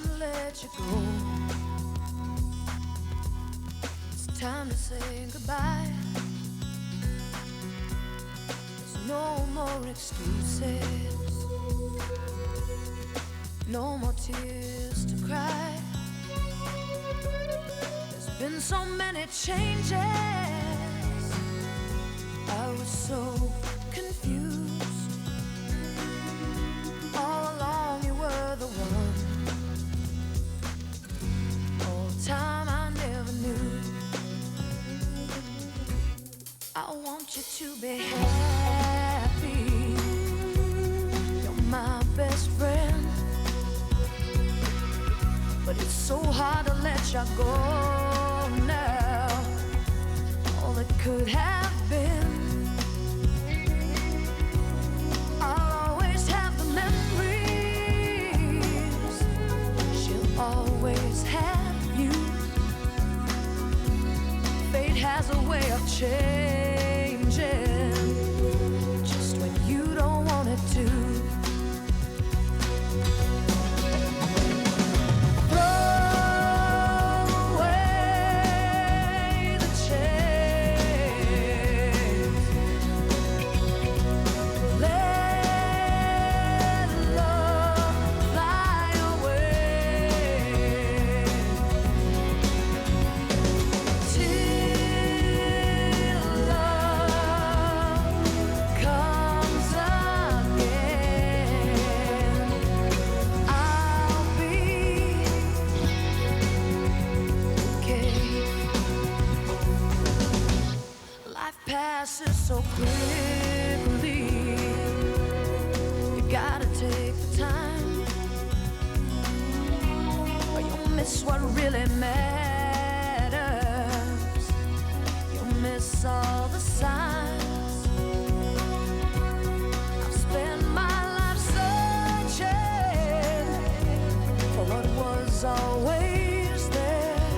time to let you go. It's time to say goodbye. There's no more excuses, no more tears to cry. There's been so many changes. I was so confused. All along you were the one. All the time I never knew. I want you to be happy. You're my best friend. But it's so hard to let you go now. All that could have been. I'll always have the memories. She'll always have you. Fate has a way of changing just when you don't want it to. Passes so quickly. You gotta take the time, or you'll miss what really matters. You'll miss all the signs. I've spent my life searching for what was always there.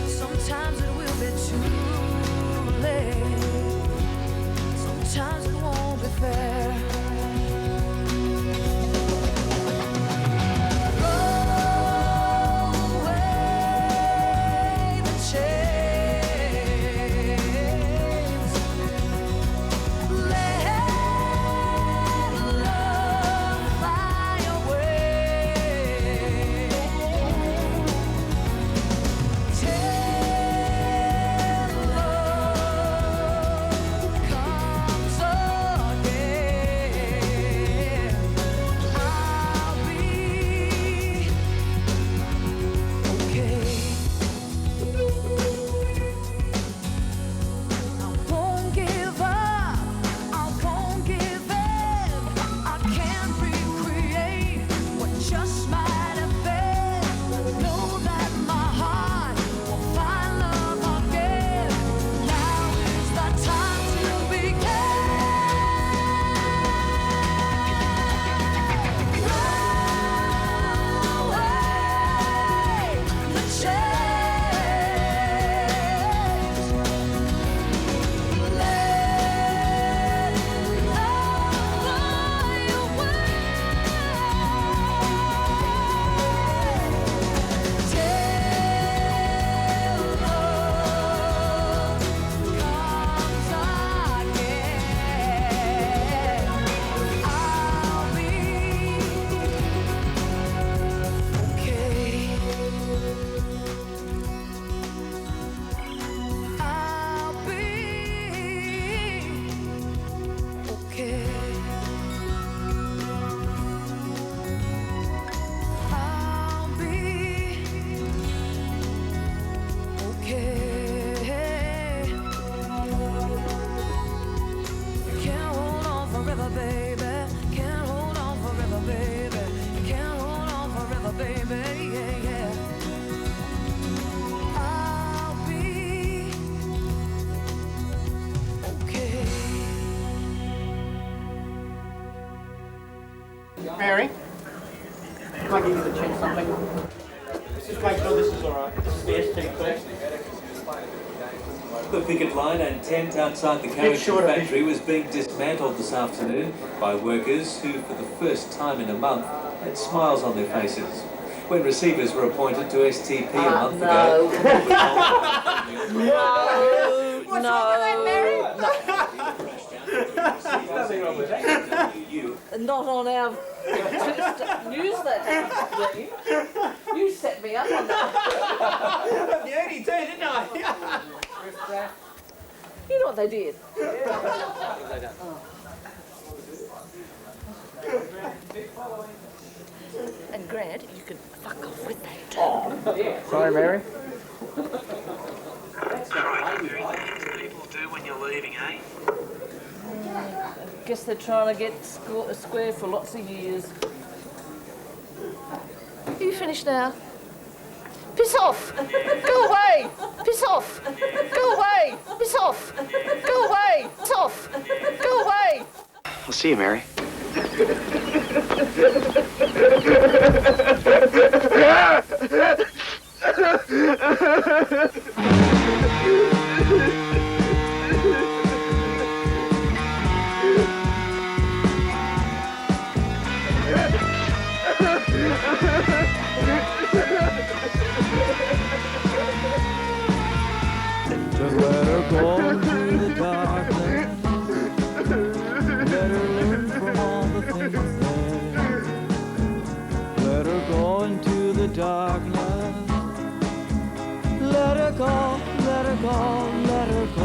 Sometimes it will be too. Sometimes it won't be fair. Roll away the chains. Let love fly away. Mary, can I give you the check something? Let's just make sure this is alright. This is the STP. The picket line and tent outside the carriage factory was being dismantled this afternoon by workers who, for the first time in a month, and smiles on their faces. When receivers were appointed to STP a month no. ago... No, Nothing wrong with that. not on our newsletter. You set me up on that. You only did, didn't I? You know what they did? And Grant, you can fuck off with that too. Sorry, Mary. That's right, people do when you're leaving, eh? I guess they're trying to get square for lots of years. Are you finished now? Piss off! Go away! Piss off! Go away! Piss off! Go away! Piss off! Go away! I'll see you, Mary. Just let her go into the darkness. Let her learn from all the things there. Let her go into the darkness. Let her go, let her go, let her go.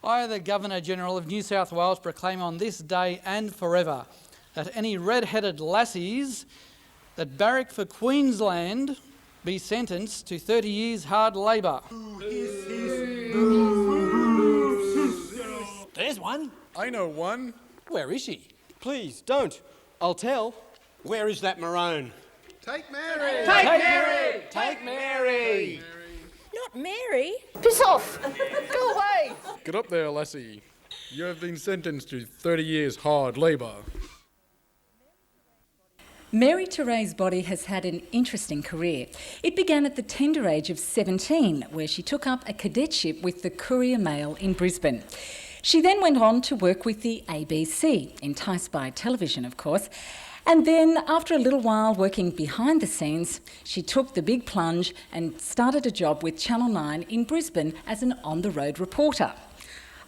I, the Governor-General of New South Wales, proclaim on this day and forever that any red-headed lassies that barrack for Queensland be sentenced to 30 years hard labour. There's one. I know one. Where is she? Please, don't. I'll tell. Where is that maroon? Take Mary! Take Mary! Take Mary! Not Mary. Piss off! Go away! Get up there, lassie. You have been sentenced to 30 years hard labour. Mary Torres' body has had an interesting career. It began at the tender age of 17, where she took up a cadetship with the Courier Mail in Brisbane. She then went on to work with the ABC, enticed by television, of course. And then, after a little while working behind the scenes, she took the big plunge and started a job with Channel 9 in Brisbane as an on-the-road reporter.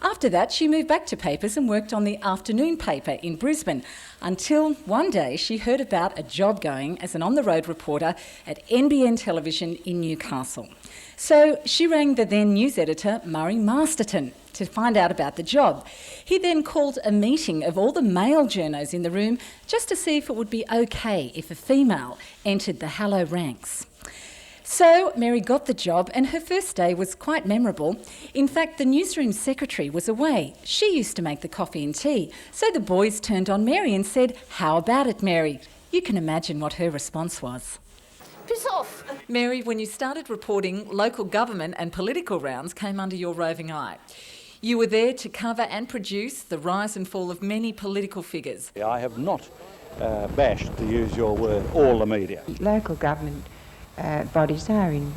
After that, she moved back to papers and worked on the afternoon paper in Brisbane until one day she heard about a job going as an on-the-road reporter at NBN Television in Newcastle. So she rang the then news editor, Murray Masterton, to find out about the job. He then called a meeting of all the male journos in the room just to see if it would be okay if a female entered the Hello ranks. So Mary got the job and her first day was quite memorable. In fact, the newsroom secretary was away. She used to make the coffee and tea. So the boys turned on Mary and said, "How about it, Mary?" You can imagine what her response was. Piss off! Mary, when you started reporting, local government and political rounds came under your roving eye. You were there to cover and produce the rise and fall of many political figures. I have not bashed, to use your word, all the media. Local government bodies are in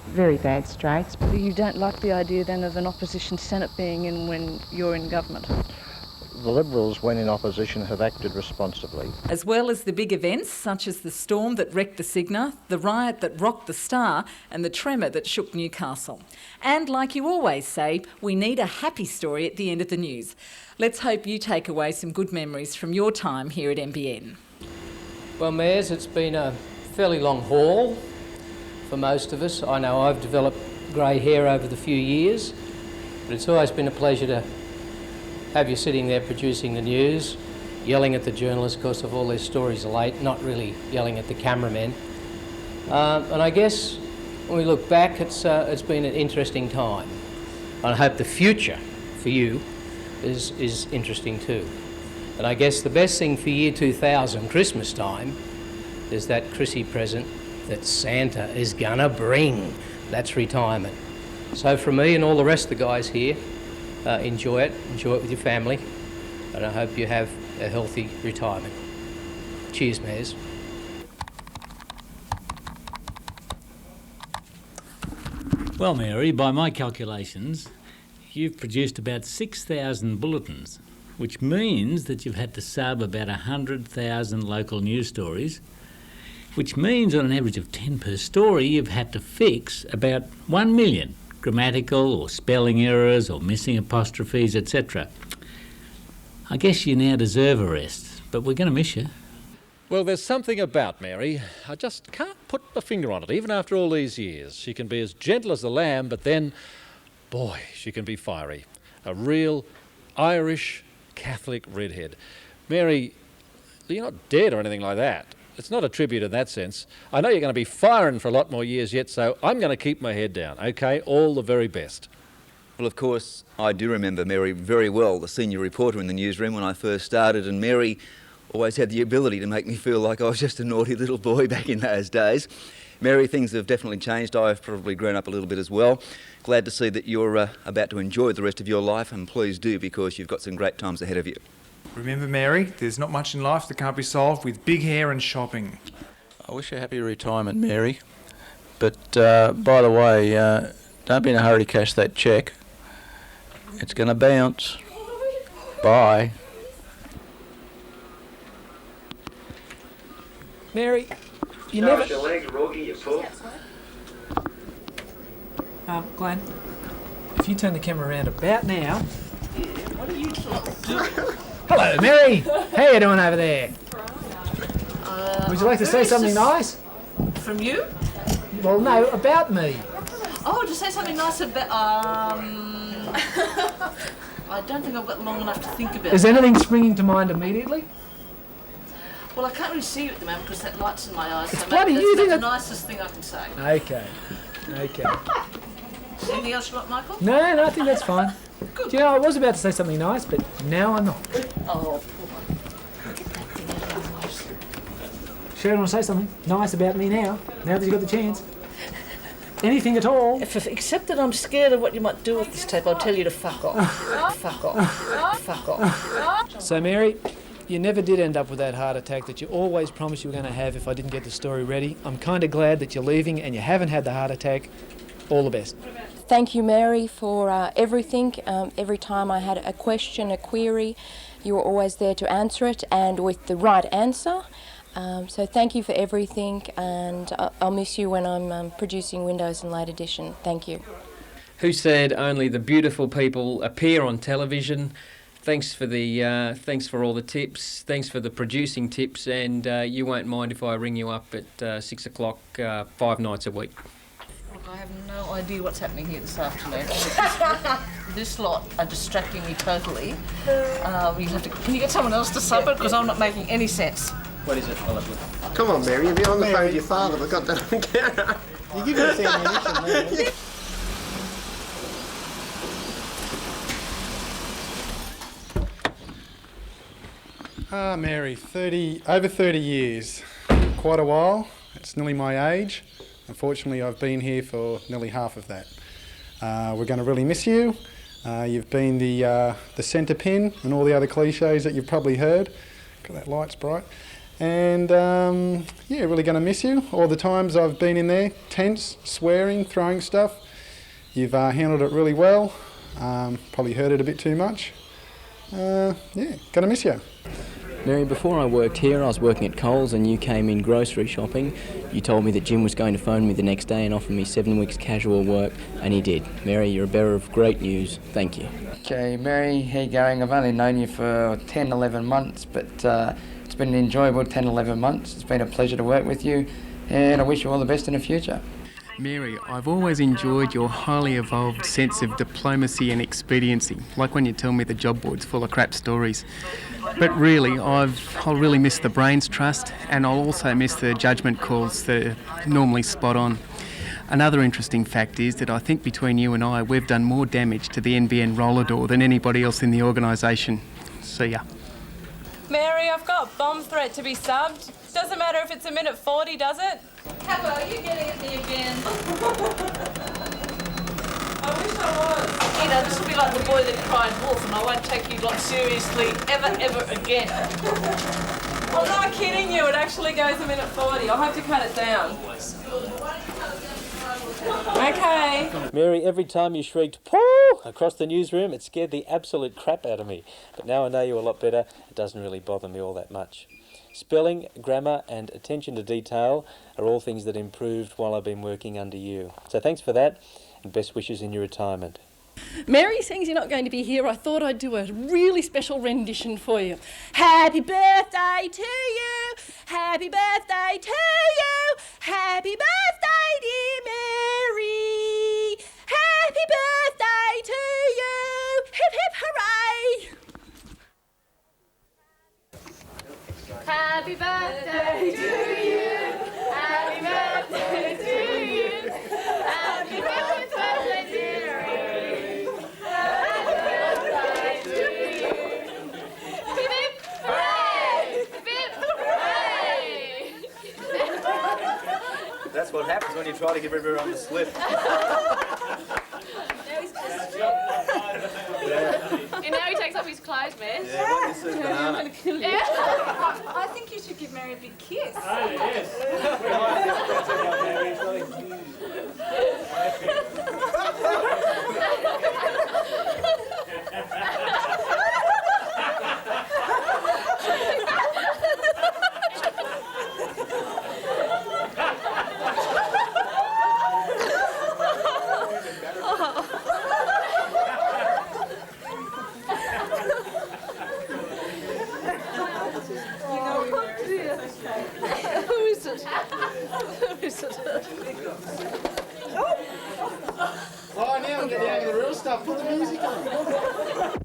very bad straits. You don't like the idea then of an opposition Senate being in when you're in government? The Liberals, when in opposition, have acted responsibly. As well as the big events such as the storm that wrecked the Cigna, the riot that rocked the Star and the tremor that shook Newcastle. And like you always say, we need a happy story at the end of the news. Let's hope you take away some good memories from your time here at NBN. Well, Mayors, it's been a fairly long haul for most of us. I know I've developed grey hair over the few years, but it's always been a pleasure to have you sitting there producing the news, yelling at the journalists because of all their stories are late, not really yelling at the cameramen. And I guess when we look back, it's been an interesting time. And I hope the future for you is interesting too. And I guess the best thing for year 2000, Christmas time, is that Chrissy present that Santa is gonna bring. That's retirement. So from me and all the rest of the guys here, enjoy it with your family, and I hope you have a healthy retirement. Cheers, Mayors. Well, Mary, by my calculations, you've produced about 6,000 bulletins, which means that you've had to sub about 100,000 local news stories, which means on an average of 10 per story, you've had to fix about 1 million grammatical or spelling errors or missing apostrophes, etc. I guess you now deserve a rest, but we're going to miss you. Well, there's something about Mary. I just can't put my finger on it, even after all these years. She can be as gentle as a lamb, but then, boy, she can be fiery. A real Irish Catholic redhead. Mary, you're not dead or anything like that. It's not a tribute in that sense. I know you're going to be firing for a lot more years yet, so I'm going to keep my head down, OK? All the very best. Well, of course, I do remember Mary very well, the senior reporter in the newsroom when I first started, and Mary always had the ability to make me feel like I was just a naughty little boy back in those days. Mary, things have definitely changed. I've probably grown up a little bit as well. Glad to see that you're about to enjoy the rest of your life, and please do, because you've got some great times ahead of you. Remember, Mary, there's not much in life that can't be solved with big hair and shopping. I wish you a happy retirement, Mary. But, by the way, don't be in a hurry to cash that cheque. It's going to bounce. Bye. Mary, you never... your legs, Rogie, you fool. Glenn, if you turn the camera around about now... What are you doing? Hello, Mary. How you doing over there? Would you like to say something nice? From you? Well, no, about me. Oh, to say something nice about... I don't think I've got long enough to think about. Is anything springing to mind immediately? Well, I can't really see you at the moment because that light's in my eyes. It's so bloody maybe you, that's think the nicest thing I can say. Okay. Anything else you like, Michael? No, I think that's fine. Do you know, I was about to say something nice, but now I'm not. Oh, Sharon, want to say something nice about me now that you've got the chance? Anything at all? Except that I'm scared of what you might do with this tape, I'll tell you to fuck off. Fuck off. Fuck off. So, Mary, you never did end up with that heart attack that you always promised you were going to have if I didn't get the story ready. I'm kind of glad that you're leaving and you haven't had the heart attack. All the best. Thank you, Mary, for everything. Every time I had a question, a query, you were always there to answer it, and with the right answer. So thank you for everything, and I'll miss you when I'm producing Windows and Late Edition. Thank you. Who said only the beautiful people appear on television? Thanks for all the tips. Thanks for the producing tips, and you won't mind if I ring you up at 6 o'clock 5 nights a week. Look, I have no idea what's happening here this afternoon. This lot are distracting me totally. Can you get someone else to sub it? Because I'm not making any sense. What is it? I'll have a look. Come on, Mary, you've been on the phone with your father. We've got that on camera. You give us the ammunition, mate. Mary, over 30 years. Quite a while. It's nearly my age. Unfortunately, I've been here for nearly half of that. We're going to really miss you. You've been the centre pin and all the other cliches that you've probably heard. Got that light's bright. And yeah, really going to miss you. All the times I've been in there, tense, swearing, throwing stuff. You've handled it really well. Probably heard it a bit too much. Yeah, going to miss you. Mary, before I worked here, I was working at Coles and you came in grocery shopping. You told me that Jim was going to phone me the next day and offer me 7 weeks casual work, and he did. Mary, you're a bearer of great news. Thank you. Okay, Mary, how you going? I've only known you for 10, 11 months, but it's been an enjoyable 10, 11 months. It's been a pleasure to work with you, and I wish you all the best in the future. Mary, I've always enjoyed your highly evolved sense of diplomacy and expediency, like when you tell me the job board's full of crap stories. But really, I'll really miss the brains trust, and I'll also miss the judgment calls that are normally spot on. Another interesting fact is that I think between you and I, we've done more damage to the NBN roller door than anybody else in the organisation. See ya. Mary, I've got bomb threat to be subbed. Doesn't matter if it's a minute 40, does it? Kappa, are you getting at me again? I wish I was. You know, this will be like the boy that cried wolf, and I won't take you lot seriously ever again. I'm not kidding you, it actually goes a minute 40. I'll have to cut it down. Okay. Mary, every time you shrieked, "Pooh!" across the newsroom, it scared the absolute crap out of me. But now I know you a lot better, it doesn't really bother me all that much. Spelling, grammar and attention to detail are all things that improved while I've been working under you. So thanks for that, and best wishes in your retirement. Mary, seeing you're not going to be here, I thought I'd do a really special rendition for you. Happy birthday to you! Happy birthday to you! Happy birthday, dear Mary! Happy birthday to you! Hip hip hooray! Happy birthday to you. Happy birthday to you. Happy birthday, dear Mary. Happy birthday to you. Hip hip hooray! Hip hip hooray! That's what happens when you try to give everyone the slip. And now he takes off his clothes, man. Yeah, what is this banana? I think you should give Mary a big kiss. Oh, yes. Oh, now we get down to the real stuff. Put the music on.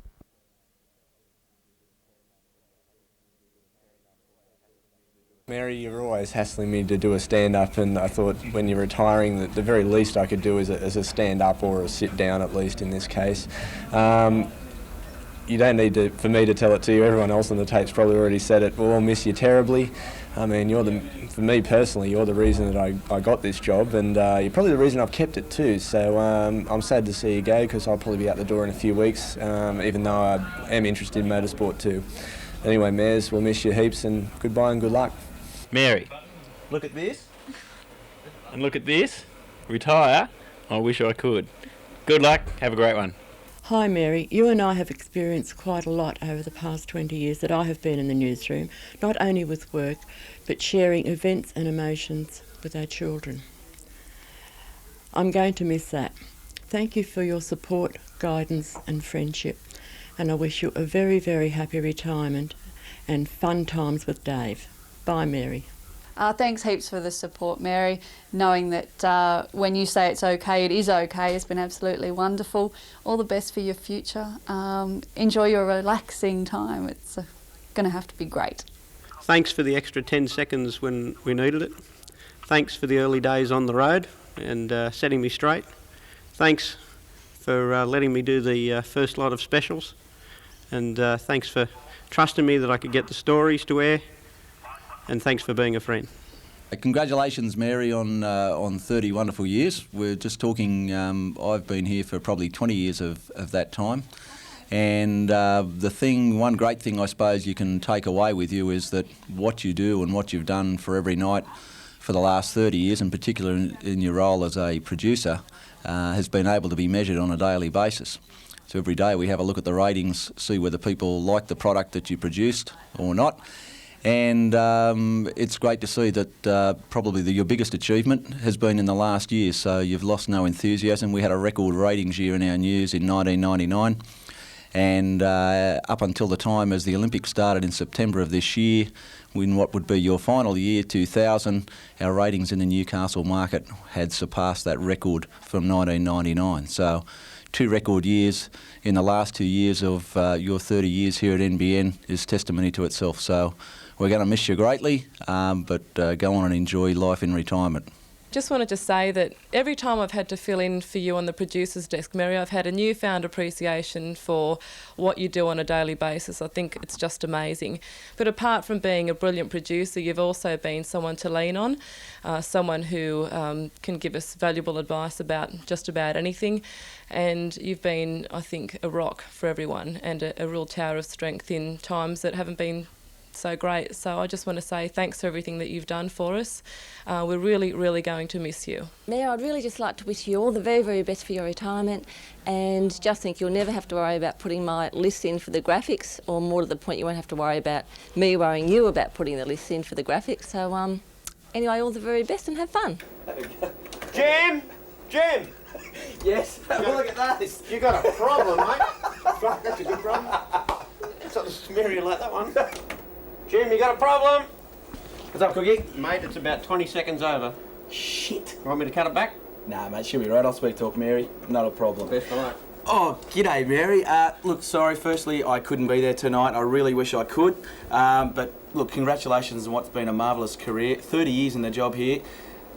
Mary, you're always hassling me to do a stand-up, and I thought when you're retiring that the very least I could do is a stand-up or a sit-down, at least in this case. You don't need for me to tell it to you. Everyone else on the tape's probably already said it. We'll all miss you terribly. I mean, for me personally, you're the reason that I got this job, and you're probably the reason I've kept it too. So I'm sad to see you go, because I'll probably be out the door in a few weeks, even though I am interested in motorsport too. Anyway, Mares, we'll miss you heaps, and goodbye and good luck. Mary, look at this, and look at this. Retire? I wish I could. Good luck, have a great one. Hi Mary, you and I have experienced quite a lot over the past 20 years that I have been in the newsroom, not only with work, but sharing events and emotions with our children. I'm going to miss that. Thank you for your support, guidance and friendship, and I wish you a very, very happy retirement and fun times with Dave. Bye Mary. Thanks heaps for the support, Mary. Knowing that when you say it's okay, it is okay. It's been absolutely wonderful. All the best for your future. Enjoy your relaxing time. It's going to have to be great. Thanks for the extra 10 seconds when we needed it. Thanks for the early days on the road and setting me straight. Thanks for letting me do the first lot of specials. And thanks for trusting me that I could get the stories to air. And thanks for being a friend. Congratulations, Mary, on 30 wonderful years. We're just talking, I've been here for probably 20 years of that time. And one great thing I suppose you can take away with you is that what you do and what you've done for every night for the last 30 years, in particular in your role as a producer, has been able to be measured on a daily basis. So every day we have a look at the ratings, see whether people like the product that you produced or not. And it's great to see that probably your biggest achievement has been in the last year, so you've lost no enthusiasm. We had a record ratings year in our news in 1999, and up until the time as the Olympics started in September of this year, in what would be your final year, 2000, our ratings in the Newcastle market had surpassed that record from 1999. So 2 record years in the last 2 years of your 30 years here at NBN is testimony to itself. So we're going to miss you greatly, but go on and enjoy life in retirement. Just wanted to say that every time I've had to fill in for you on the producer's desk, Mary, I've had a newfound appreciation for what you do on a daily basis. I think it's just amazing. But apart from being a brilliant producer, you've also been someone to lean on, someone who can give us valuable advice about just about anything. And you've been, I think, a rock for everyone and a real tower of strength in times that haven't been so great. So I just want to say thanks for everything that you've done for us. We're really, really going to miss you. Mayor, I'd really just like to wish you all the very, very best for your retirement, and just think you'll never have to worry about putting my list in for the graphics, or more to the point, you won't have to worry about me worrying you about putting the list in for the graphics. So anyway, all the very best and have fun. Jim! Jim! Yes, have a look at those. You got a problem, mate. Fuck, that's a good problem. It's Mary like that one. Jim, you got a problem? What's up, Cookie? Mate, it's about 20 seconds over. Shit. You want me to cut it back? Nah, mate, she'll be right. I'll speak to Mary. Not a problem. Best of luck. Oh, g'day, Mary. Look, sorry, firstly, I couldn't be there tonight. I really wish I could. But look, congratulations on what's been a marvellous career. 30 years in the job here.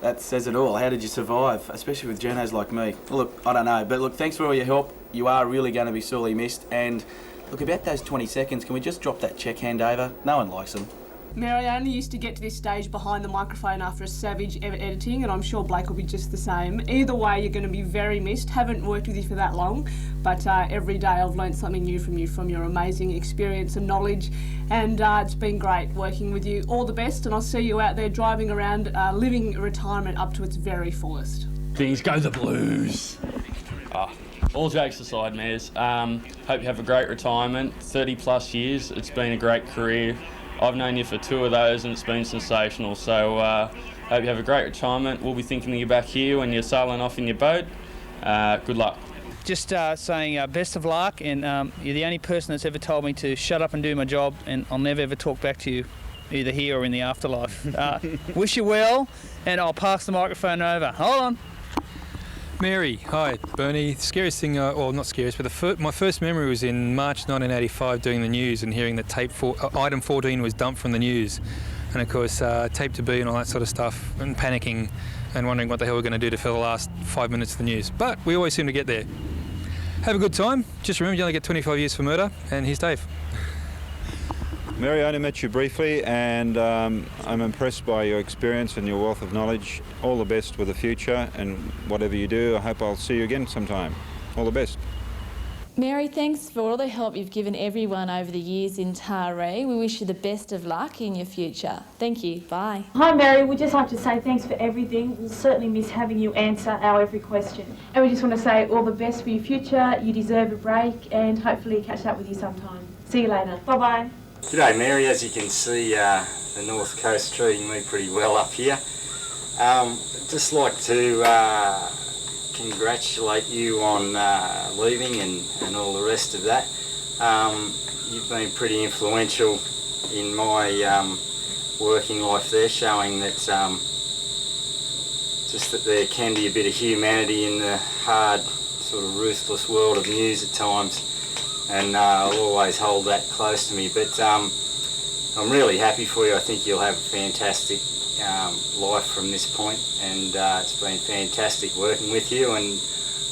That says it all. How did you survive? Especially with journos like me. Look, I don't know. But look, thanks for all your help. You are really going to be sorely missed. And look, about those 20 seconds, can we just drop that check hand over? No one likes them. Mary, I only used to get to this stage behind the microphone after a savage editing, and I'm sure Blake will be just the same. Either way, you're going to be very missed. Haven't worked with you for that long, but every day I've learned something new from you, from your amazing experience and knowledge, and it's been great working with you. All the best, and I'll see you out there driving around, living retirement up to its very fullest. Things go the Blues. All jokes aside, Mares, hope you have a great retirement. 30 plus years, it's been a great career. I've known you for 2 of those and it's been sensational, so hope you have a great retirement. We'll be thinking of you back here when you're sailing off in your boat. Good luck. Just saying best of luck, and you're the only person that's ever told me to shut up and do my job, and I'll never ever talk back to you, either here or in the afterlife. Wish you well, and I'll pass the microphone over. Hold on. Mary, hi, Bernie. The scariest thing, well, not scariest, but my first memory was in March 1985 doing the news and hearing that item 14 was dumped from the news. And of course, tape to be and all that sort of stuff, and panicking and wondering what the hell we're going to do to fill the last 5 minutes of the news. But we always seem to get there. Have a good time. Just remember, you only get 25 years for murder, and here's Dave. Mary, I only met you briefly, and I'm impressed by your experience and your wealth of knowledge. All the best with the future, and whatever you do, I hope I'll see you again sometime. All the best. Mary, thanks for all the help you've given everyone over the years in Taree. We wish you the best of luck in your future. Thank you. Bye. Hi Mary, we'd just like to say thanks for everything. We'll certainly miss having you answer our every question. And we just want to say all the best for your future. You deserve a break, and hopefully catch up with you sometime. See you later. Bye-bye. G'day Mary, as you can see the North Coast treating me pretty well up here. Just like to congratulate you on leaving and all the rest of that. You've been pretty influential in my working life there, showing that just that there can be a bit of humanity in the hard, sort of ruthless world of news at times. And I'll always hold that close to me. But I'm really happy for you. I think you'll have a fantastic life from this point, and it's been fantastic working with you, and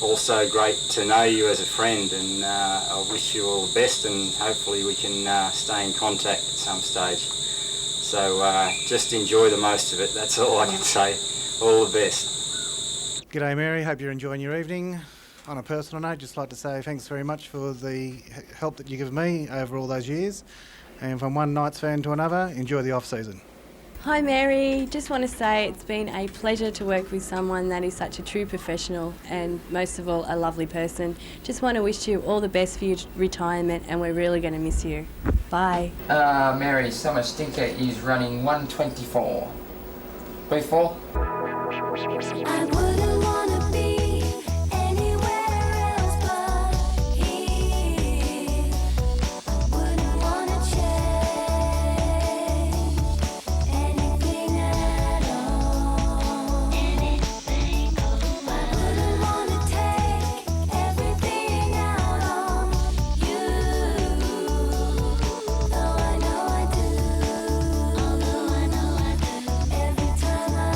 also great to know you as a friend. And I wish you all the best, and hopefully we can stay in contact at some stage. So just enjoy the most of it. That's all I can say. All the best. G'day Mary, hope you're enjoying your evening. on a personal note, just like to say thanks very much for the help that you give me over all those years. And from one Knights fan to another, enjoy the off-season. Hi Mary, just want to say it's been a pleasure to work with someone that is such a true professional and most of all a lovely person. Just want to wish you all the best for your retirement and we're really going to miss you. Bye. Mary, Summer Stinker is running 124. B4. I wouldn't wanna be anywhere else but here. I wouldn't wanna change anything at all. I wouldn't wanna take everything out on you, though I know I do. Every time I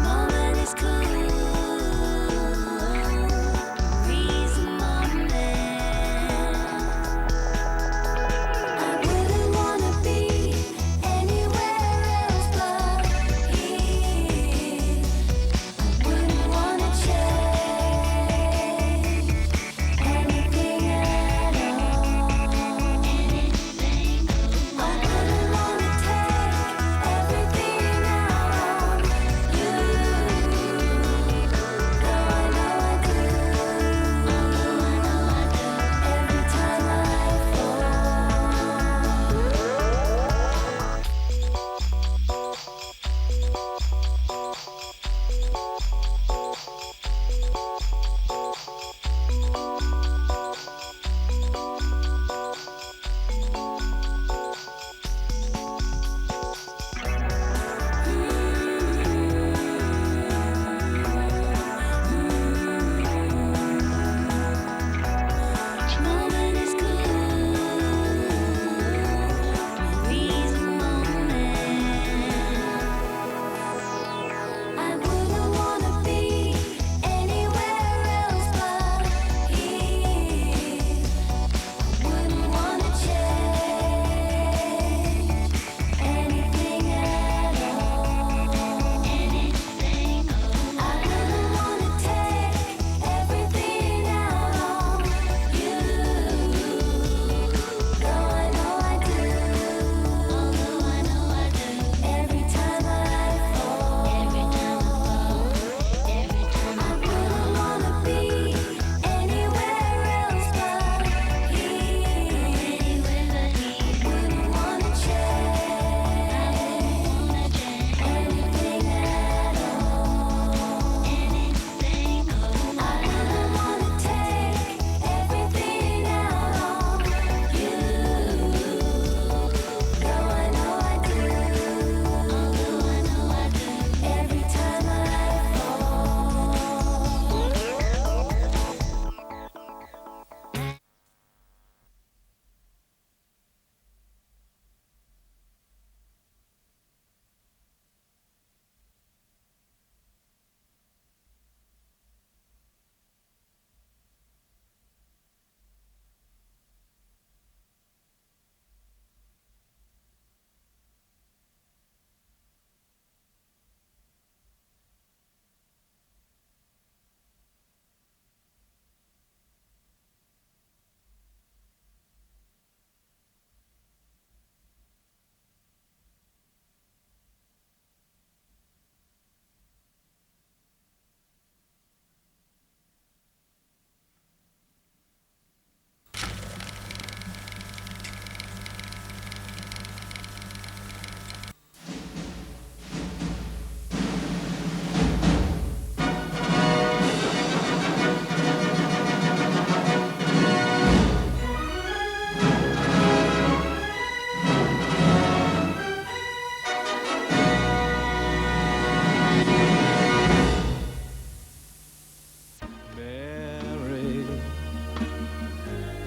moment is cool. Reason moment. I wouldn't wanna be anywhere else but here. I wouldn't wanna change anything at all. I wouldn't wanna take everything out on you, though I know I do. Every time I fall. Moment is cool. Reason moment. I wouldn't wanna be anywhere else but here. I wouldn't wanna change anything at all. I wouldn't wanna take everything out on you, though I know I do. Every time I fall. I wouldn't wanna be anywhere else but here. Wouldn't wanna change anything at all. I wouldn't wanna take everything out on you, though I know I do. Every time I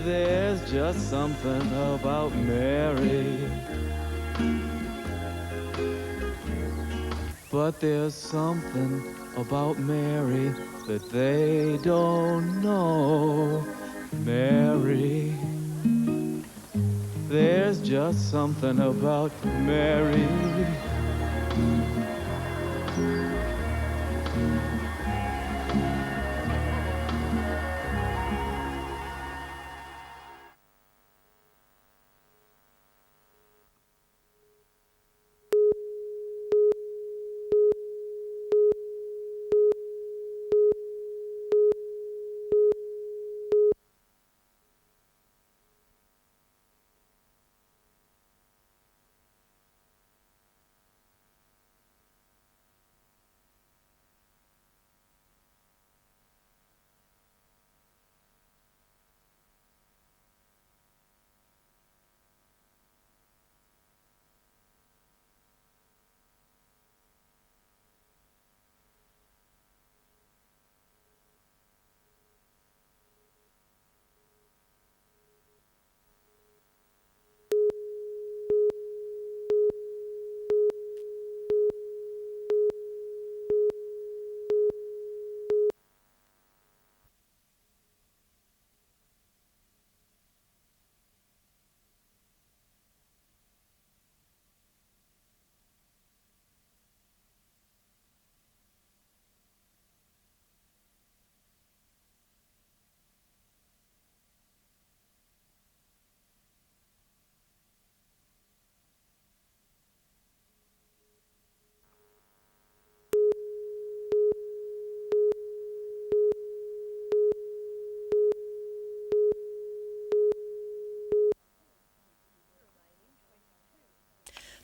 There's just something about Mary. But there's something about Mary that they don't know. Mary There's just something about Mary.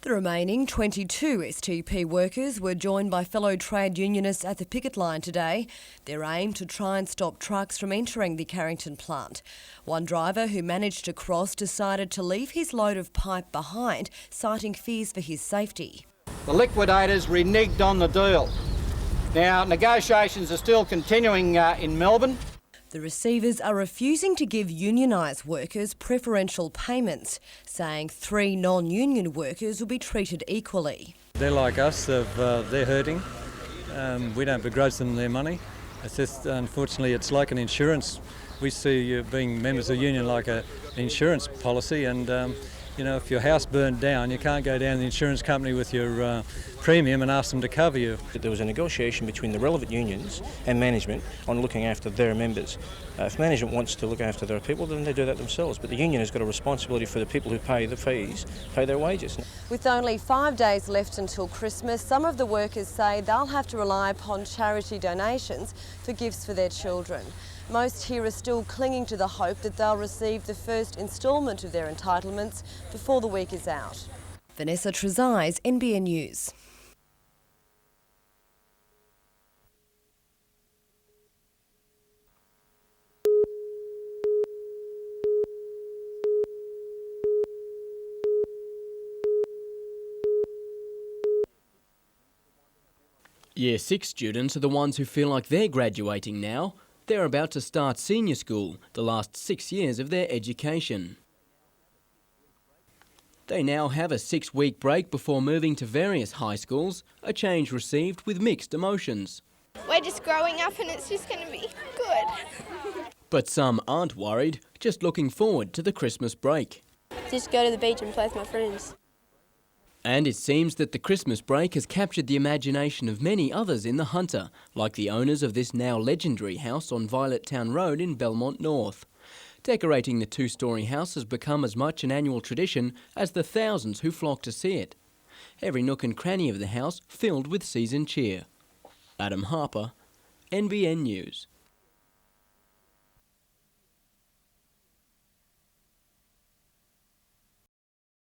The remaining 22 STP workers were joined by fellow trade unionists at the picket line today. Their aim to try and stop trucks from entering the Carrington plant. One driver who managed to cross decided to leave his load of pipe behind, citing fears for his safety. The liquidators reneged on the deal. Now, negotiations are still continuing in Melbourne. The receivers are refusing to give unionised workers preferential payments, saying 3 non-union workers will be treated equally. They're like us, they're hurting. We don't begrudge them their money. It's just, unfortunately, it's like an insurance. We see being members of the union like an insurance policy, and you know, if your house burned down, you can't go down to the insurance company with your premium and ask them to cover you. There was a negotiation between the relevant unions and management on looking after their members. If management wants to look after their people, then they do that themselves. But the union has got a responsibility for the people who pay the fees, pay their wages. With only 5 days left until Christmas, some of the workers say they'll have to rely upon charity donations for gifts for their children. Most here are still clinging to the hope that they'll receive the first instalment of their entitlements before the week is out. Vanessa Trezise, NBN News. Year 6 students are the ones who feel like they're graduating now. They're about to start senior school, the last 6 years of their education. They now have a 6-week break before moving to various high schools, a change received with mixed emotions. We're just growing up and it's just going to be good. But some aren't worried, just looking forward to the Christmas break. Just go to the beach and play with my friends. And it seems that the Christmas break has captured the imagination of many others in the Hunter, like the owners of this now legendary house on Violet Town Road in Belmont North. Decorating the 2-storey house has become as much an annual tradition as the thousands who flock to see it. Every nook and cranny of the house filled with season cheer. Adam Harper, NBN News.